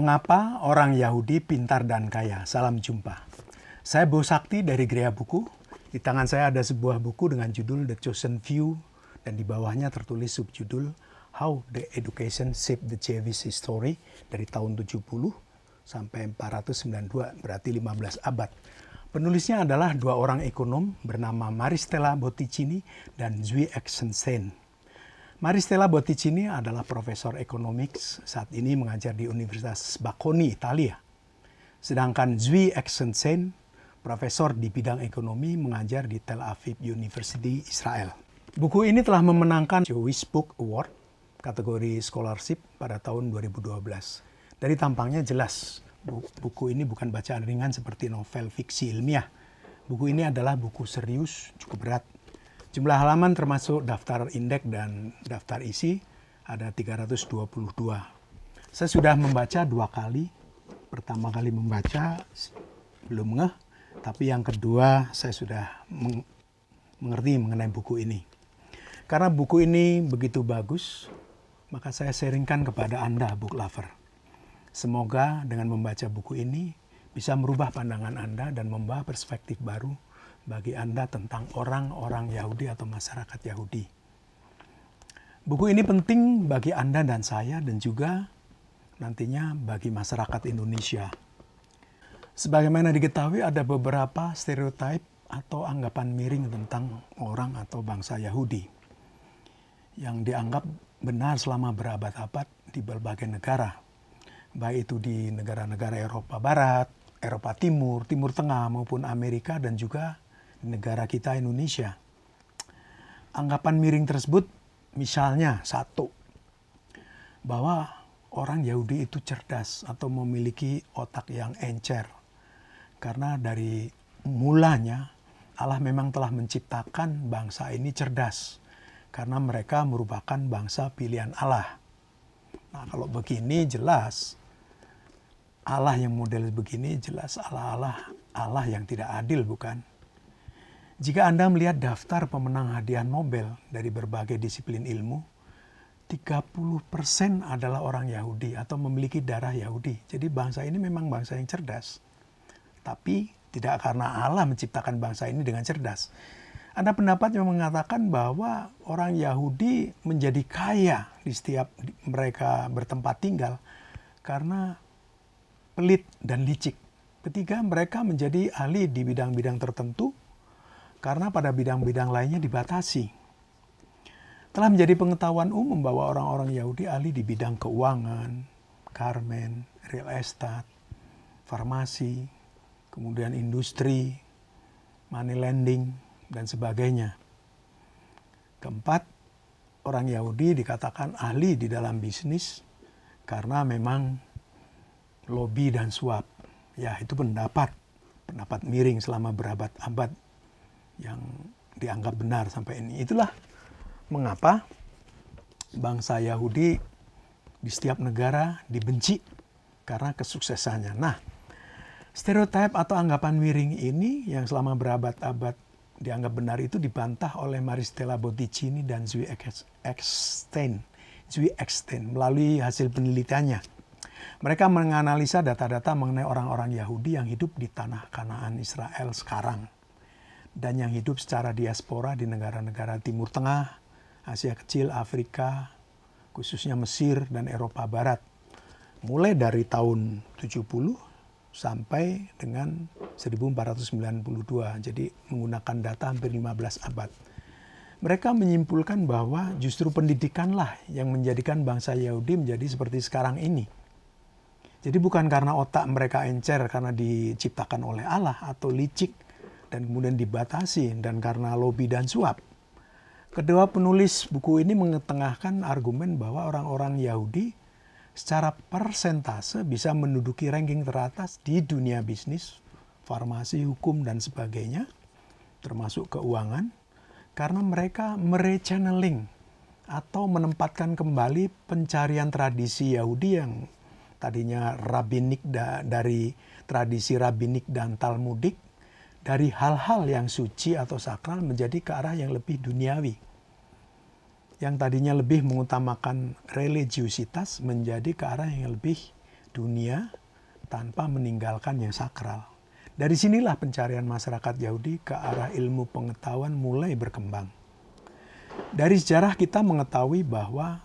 Mengapa orang Yahudi pintar dan kaya? Salam jumpa. Saya Bo Sakti dari Grea Buku. Di tangan saya ada sebuah buku dengan judul The Chosen Few dan di bawahnya tertulis subjudul How the Education Shaped the Jewish History dari tahun 70 sampai 492, berarti 15 abad. Penulisnya adalah dua orang ekonom bernama Maristella Botticini dan Zvi Exenstein. Maristella Botticini adalah profesor economics, saat ini mengajar di Universitas Bocconi, Italia. Sedangkan Zvi Exenstein, profesor di bidang ekonomi, mengajar di Tel Aviv University, Israel. Buku ini telah memenangkan Jewish Book Award, kategori scholarship pada tahun 2012. Dari tampangnya jelas, buku ini bukan bacaan ringan seperti novel fiksi ilmiah. Buku ini adalah buku serius, cukup berat. Jumlah halaman termasuk daftar indeks dan daftar isi ada 322. Saya sudah membaca 2 kali. Pertama kali membaca belum ngeh, tapi yang kedua saya sudah mengerti mengenai buku ini. Karena buku ini begitu bagus, maka saya sharingkan kepada Anda, book lover. Semoga dengan membaca buku ini bisa merubah pandangan Anda dan membawa perspektif baru bagi Anda tentang orang-orang Yahudi atau masyarakat Yahudi. Buku ini penting bagi Anda dan saya dan juga nantinya bagi masyarakat Indonesia. Sebagaimana diketahui ada beberapa stereotip atau anggapan miring tentang orang atau bangsa Yahudi yang dianggap benar selama berabad-abad di berbagai negara. Baik itu di negara-negara Eropa Barat, Eropa Timur, Timur Tengah maupun Amerika dan juga negara kita Indonesia. Anggapan miring tersebut misalnya satu, bahwa orang Yahudi itu cerdas atau memiliki otak yang encer. Karena dari mulanya Allah memang telah menciptakan bangsa ini cerdas. Karena mereka merupakan bangsa pilihan Allah. Nah kalau begini jelas, Allah yang model begini jelas Allah yang tidak adil, bukan? Jika Anda melihat daftar pemenang hadiah Nobel dari berbagai disiplin ilmu, 30% adalah orang Yahudi atau memiliki darah Yahudi. Jadi bangsa ini memang bangsa yang cerdas. Tapi tidak karena Allah menciptakan bangsa ini dengan cerdas. Ada pendapat yang mengatakan bahwa orang Yahudi menjadi kaya di setiap mereka bertempat tinggal karena pelit dan licik. Ketika mereka menjadi ahli di bidang-bidang tertentu, karena pada bidang-bidang lainnya dibatasi. Telah menjadi pengetahuan umum bahwa orang-orang Yahudi ahli di bidang keuangan, garmen, real estate, farmasi, kemudian industri, money lending, dan sebagainya. Keempat, orang Yahudi dikatakan ahli di dalam bisnis karena memang lobi dan suap. Ya, itu pendapat miring selama berabad-abad yang dianggap benar sampai ini. Itulah mengapa bangsa Yahudi di setiap negara dibenci karena kesuksesannya. Nah, stereotip atau anggapan miring ini yang selama berabad-abad dianggap benar itu dibantah oleh Maristella Botticini dan Zvi Exenstein melalui hasil penelitiannya. Mereka menganalisa data-data mengenai orang-orang Yahudi yang hidup di tanah Kanaan Israel sekarang dan yang hidup secara diaspora di negara-negara Timur Tengah, Asia Kecil, Afrika, khususnya Mesir dan Eropa Barat. Mulai dari tahun 70 sampai dengan 1492, jadi menggunakan data hampir 15 abad. Mereka menyimpulkan bahwa justru pendidikanlah yang menjadikan bangsa Yahudi menjadi seperti sekarang ini. Jadi bukan karena otak mereka encer karena diciptakan oleh Allah atau licik dan kemudian dibatasi dan karena lobi dan suap. Kedua penulis buku ini mengetengahkan argumen bahwa orang-orang Yahudi secara persentase bisa menduduki ranking teratas di dunia bisnis, farmasi, hukum, dan sebagainya, termasuk keuangan, karena mereka merechanneling atau menempatkan kembali pencarian tradisi Yahudi yang tadinya rabbinik dari tradisi rabbinik dan talmudik, dari hal-hal yang suci atau sakral menjadi ke arah yang lebih duniawi. Yang tadinya lebih mengutamakan religiusitas menjadi ke arah yang lebih dunia tanpa meninggalkan yang sakral. Dari sinilah pencarian masyarakat Yahudi ke arah ilmu pengetahuan mulai berkembang. Dari sejarah kita mengetahui bahwa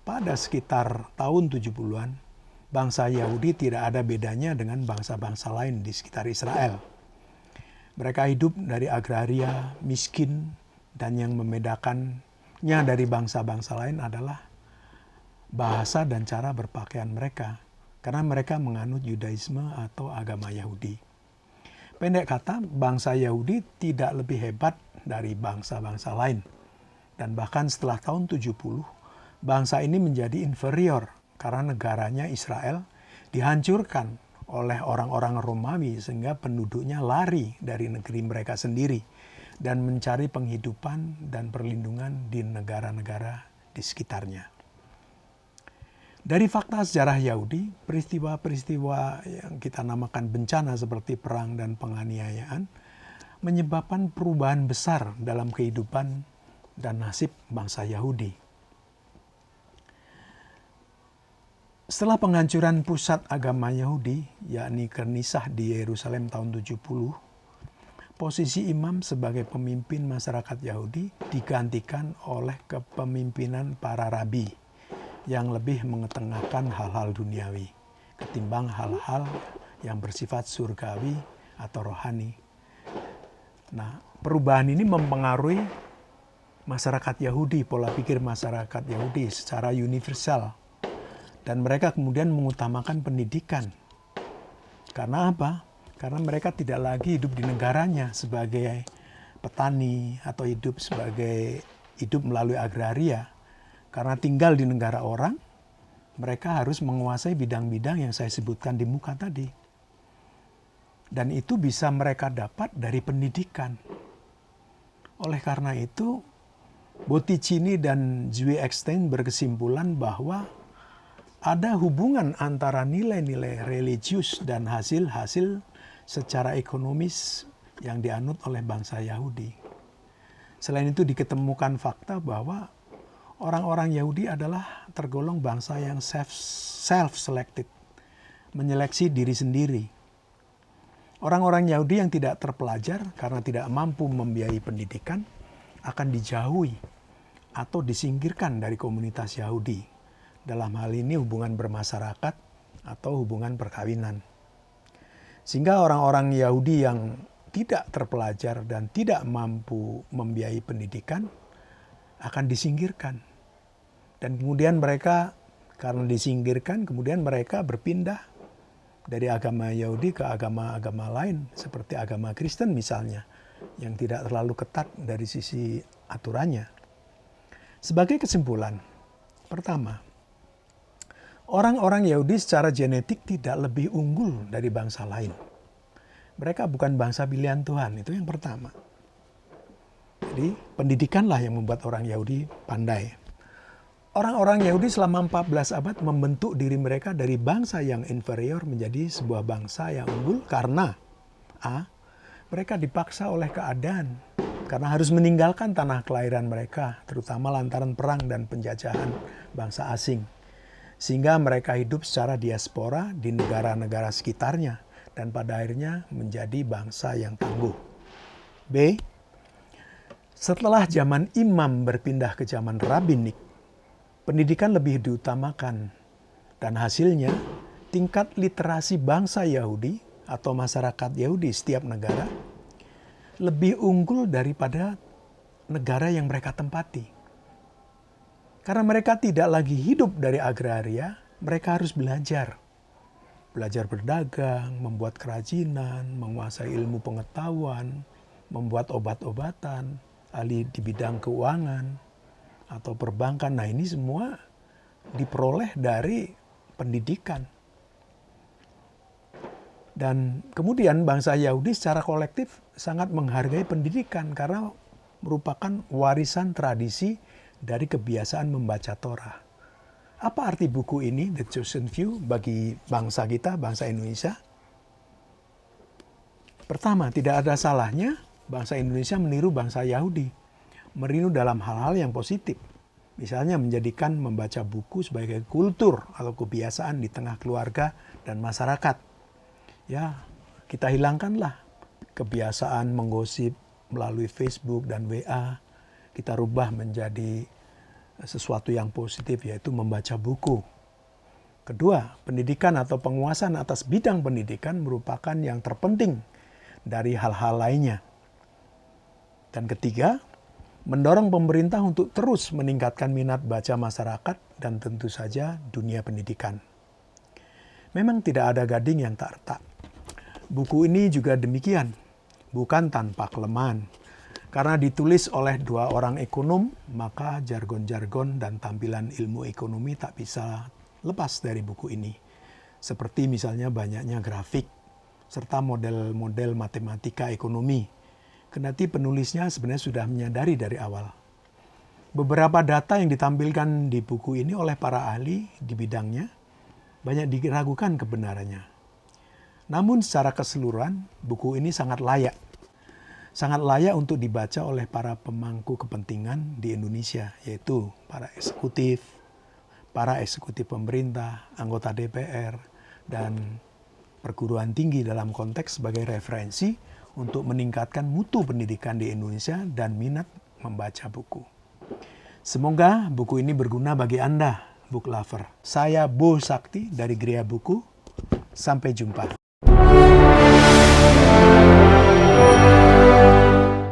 pada sekitar tahun 70-an, bangsa Yahudi tidak ada bedanya dengan bangsa-bangsa lain di sekitar Israel. Mereka hidup dari agraria, miskin, dan yang membedakannya dari bangsa-bangsa lain adalah bahasa dan cara berpakaian mereka, karena mereka menganut Yudaisme atau agama Yahudi. Pendek kata, bangsa Yahudi tidak lebih hebat dari bangsa-bangsa lain. Dan bahkan setelah tahun 70, bangsa ini menjadi inferior karena negaranya Israel dihancurkan oleh orang-orang Romawi sehingga penduduknya lari dari negeri mereka sendiri dan mencari penghidupan dan perlindungan di negara-negara di sekitarnya. Dari fakta sejarah Yahudi, peristiwa-peristiwa yang kita namakan bencana seperti perang dan penganiayaan menyebabkan perubahan besar dalam kehidupan dan nasib bangsa Yahudi. Setelah penghancuran pusat agama Yahudi, yakni Kenisah di Yerusalem tahun 70, posisi imam sebagai pemimpin masyarakat Yahudi digantikan oleh kepemimpinan para rabi yang lebih mengetengahkan hal-hal duniawi ketimbang hal-hal yang bersifat surgawi atau rohani. Nah, perubahan ini mempengaruhi masyarakat Yahudi, pola pikir masyarakat Yahudi secara universal. Dan mereka kemudian mengutamakan pendidikan. Karena apa? Karena mereka tidak lagi hidup di negaranya sebagai petani atau hidup melalui agraria. Karena tinggal di negara orang, mereka harus menguasai bidang-bidang yang saya sebutkan di muka tadi. Dan itu bisa mereka dapat dari pendidikan. Oleh karena itu, Botticini dan Zvi Eckstein berkesimpulan bahwa ada hubungan antara nilai-nilai religius dan hasil-hasil secara ekonomis yang dianut oleh bangsa Yahudi. Selain itu diketemukan fakta bahwa orang-orang Yahudi adalah tergolong bangsa yang self-selected, menyeleksi diri sendiri. Orang-orang Yahudi yang tidak terpelajar karena tidak mampu membiayai pendidikan akan dijauhi atau disingkirkan dari komunitas Yahudi. Dalam hal ini hubungan bermasyarakat atau hubungan perkawinan. Sehingga orang-orang Yahudi yang tidak terpelajar dan tidak mampu membiayai pendidikan akan disingkirkan. Dan kemudian mereka karena disingkirkan, kemudian mereka berpindah dari agama Yahudi ke agama-agama lain seperti agama Kristen misalnya, yang tidak terlalu ketat dari sisi aturannya. Sebagai kesimpulan, pertama, orang-orang Yahudi secara genetik tidak lebih unggul dari bangsa lain. Mereka bukan bangsa pilihan Tuhan, itu yang pertama. Jadi pendidikanlah yang membuat orang Yahudi pandai. Orang-orang Yahudi selama 14 abad membentuk diri mereka dari bangsa yang inferior menjadi sebuah bangsa yang unggul karena mereka dipaksa oleh keadaan karena harus meninggalkan tanah kelahiran mereka, terutama lantaran perang dan penjajahan bangsa asing. Sehingga mereka hidup secara diaspora di negara-negara sekitarnya dan pada akhirnya menjadi bangsa yang tangguh. B. Setelah zaman imam berpindah ke zaman rabbinik, pendidikan lebih diutamakan dan hasilnya tingkat literasi bangsa Yahudi atau masyarakat Yahudi setiap negara lebih unggul daripada negara yang mereka tempati. Karena mereka tidak lagi hidup dari agraria, mereka harus belajar. Belajar berdagang, membuat kerajinan, menguasai ilmu pengetahuan, membuat obat-obatan, ahli di bidang keuangan atau perbankan. Nah, ini semua diperoleh dari pendidikan. Dan kemudian bangsa Yahudi secara kolektif sangat menghargai pendidikan karena merupakan warisan tradisi dari kebiasaan membaca Torah. Apa arti buku ini, The Chosen Few, bagi bangsa kita, bangsa Indonesia? Pertama, tidak ada salahnya bangsa Indonesia meniru bangsa Yahudi. Meniru dalam hal-hal yang positif. Misalnya menjadikan membaca buku sebagai kultur atau kebiasaan di tengah keluarga dan masyarakat. Ya, kita hilangkanlah kebiasaan menggosip melalui Facebook dan WA. Kita rubah menjadi sesuatu yang positif, yaitu membaca buku. Kedua, pendidikan atau penguasaan atas bidang pendidikan merupakan yang terpenting dari hal-hal lainnya. Dan ketiga, mendorong pemerintah untuk terus meningkatkan minat baca masyarakat dan tentu saja dunia pendidikan. Memang tidak ada gading yang tak retak. Buku ini juga demikian, bukan tanpa kelemahan. Karena ditulis oleh dua orang ekonom, maka jargon-jargon dan tampilan ilmu ekonomi tak bisa lepas dari buku ini. Seperti misalnya banyaknya grafik, serta model-model matematika ekonomi. Kendati penulisnya sebenarnya sudah menyadari dari awal. Beberapa data yang ditampilkan di buku ini oleh para ahli di bidangnya banyak diragukan kebenarannya. Namun secara keseluruhan, buku ini sangat layak. Sangat layak untuk dibaca oleh para pemangku kepentingan di Indonesia, yaitu para eksekutif pemerintah, anggota DPR, dan perguruan tinggi dalam konteks sebagai referensi untuk meningkatkan mutu pendidikan di Indonesia dan minat membaca buku. Semoga buku ini berguna bagi Anda, book lover. Saya Bo Sakti dari Gria Buku. Sampai jumpa.